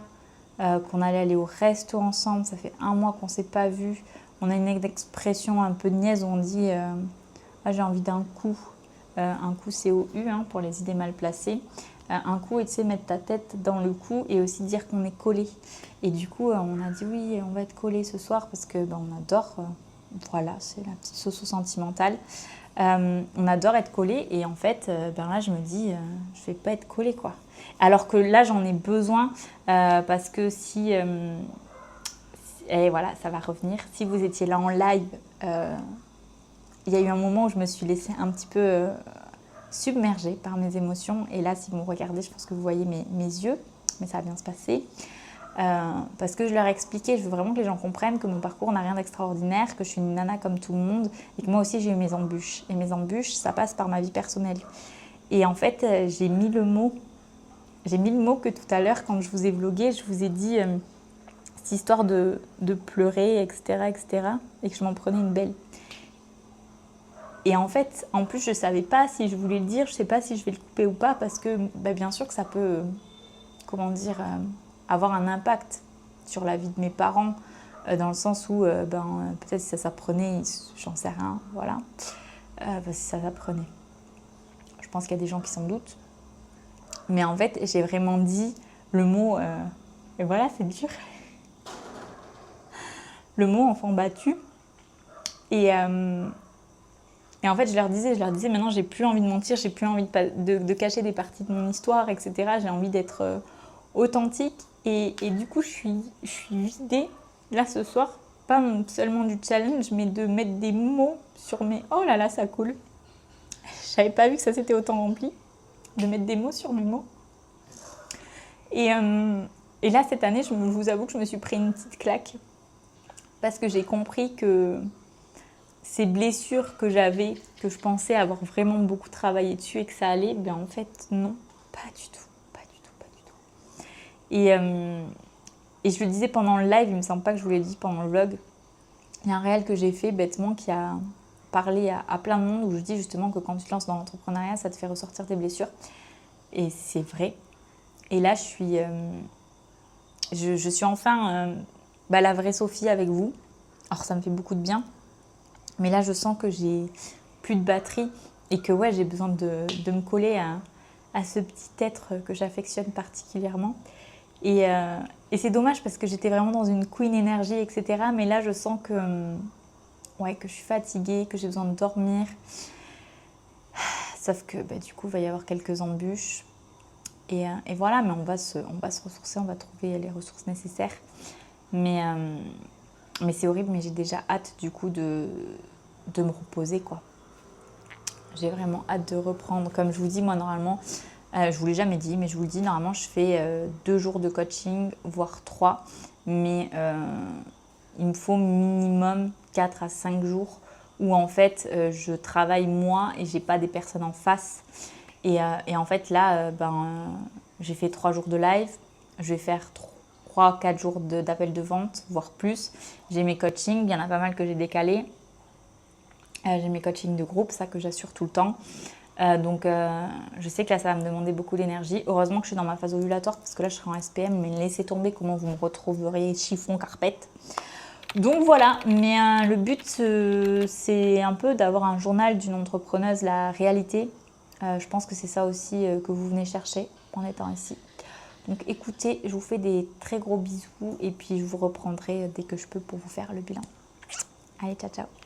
qu'on allait aller au resto ensemble. Ça fait 1 mois qu'on ne s'est pas vu. On a une expression un peu niaise où on dit ah, j'ai envie d'un coup. Un coup, c'est au U hein, pour les idées mal placées. Un coup, et tu sais, mettre ta tête dans le cou et aussi dire qu'on est collé. Et du coup, on a dit oui, on va être collé ce soir parce que on adore. Voilà, c'est la petite sauce sentimentale. On adore être collé et en fait, là, je me dis, je vais pas être collée quoi. Alors que là, j'en ai besoin parce que si et voilà, ça va revenir. Si vous étiez là en live, il y a eu un moment où je me suis laissée un petit peu submergée par mes émotions. Et là, si vous me regardez, je pense que vous voyez mes yeux, mais ça va bien se passer. Parce que je leur ai expliqué, je veux vraiment que les gens comprennent que mon parcours n'a rien d'extraordinaire, que je suis une nana comme tout le monde et que moi aussi j'ai eu mes embûches. Et mes embûches, ça passe par ma vie personnelle. Et en fait, j'ai mis le mot que tout à l'heure, quand je vous ai vlogué, je vous ai dit cette histoire de pleurer, etc., et que je m'en prenais une belle. Et en fait, en plus, je ne savais pas si je voulais le dire, je ne sais pas si je vais le couper ou pas, parce que bien sûr que ça peut, avoir un impact sur la vie de mes parents, dans le sens où peut-être si ça s'apprenait, j'en sais rien, voilà. Si ça s'apprenait. Je pense qu'il y a des gens qui s'en doutent. Mais en fait, j'ai vraiment dit le mot, et voilà, c'est dur, le mot enfant battu. Et en fait, je leur disais, maintenant, j'ai plus envie de mentir, j'ai plus envie de cacher des parties de mon histoire, etc. J'ai envie d'être authentique. Et du coup, je suis vidée, là, ce soir, pas seulement du challenge, mais de mettre des mots sur mes... Oh là là, ça coule. J'avais pas vu que ça s'était autant rempli, de mettre des mots sur mes mots. Et là, cette année, je vous avoue que je me suis pris une petite claque, parce que j'ai compris que ces blessures que j'avais, que je pensais avoir vraiment beaucoup travaillé dessus et que ça allait, en fait, non, pas du tout. Et je le disais pendant le live, il me semble pas que je vous l'ai dit pendant le vlog, il y a un réel que j'ai fait bêtement qui a parlé à plein de monde où je dis justement que quand tu te lances dans l'entrepreneuriat, ça te fait ressortir tes blessures. Et c'est vrai. Et là, je suis enfin la vraie Sophie avec vous. Alors ça me fait beaucoup de bien. Mais là, je sens que j'ai plus de batterie et que j'ai besoin de me coller à ce petit être que j'affectionne particulièrement. Et c'est dommage parce que j'étais vraiment dans une queen énergie, etc. Mais là, je sens que je suis fatiguée, que j'ai besoin de dormir. Sauf que du coup, il va y avoir quelques embûches. Et voilà, mais on va se ressourcer, on va trouver les ressources nécessaires. Mais c'est horrible, mais j'ai déjà hâte du coup de me reposer, quoi. J'ai vraiment hâte de reprendre. Comme je vous dis, moi, normalement... je ne vous l'ai jamais dit, mais je vous le dis, normalement, je fais 2 jours de coaching, voire 3. Mais il me faut minimum 4 à 5 jours où, en fait, je travaille moi et je n'ai pas des personnes en face. Et en fait, là, j'ai fait 3 jours de live. Je vais faire 3-4 jours d'appel de vente, voire plus. J'ai mes coachings, il y en a pas mal que j'ai décalés. J'ai mes coachings de groupe, ça que j'assure tout le temps. Donc je sais que là ça va me demander beaucoup d'énergie. Heureusement que je suis dans ma phase ovulatoire parce que là je serai en SPM, mais laissez tomber comment vous me retrouveriez chiffon carpette. Donc voilà, mais le but c'est un peu d'avoir un journal d'une entrepreneuse, la réalité. Je pense que c'est ça aussi que vous venez chercher en étant ici. Donc écoutez, je vous fais des très gros bisous et puis je vous reprendrai dès que je peux pour vous faire le bilan. Allez, ciao ciao.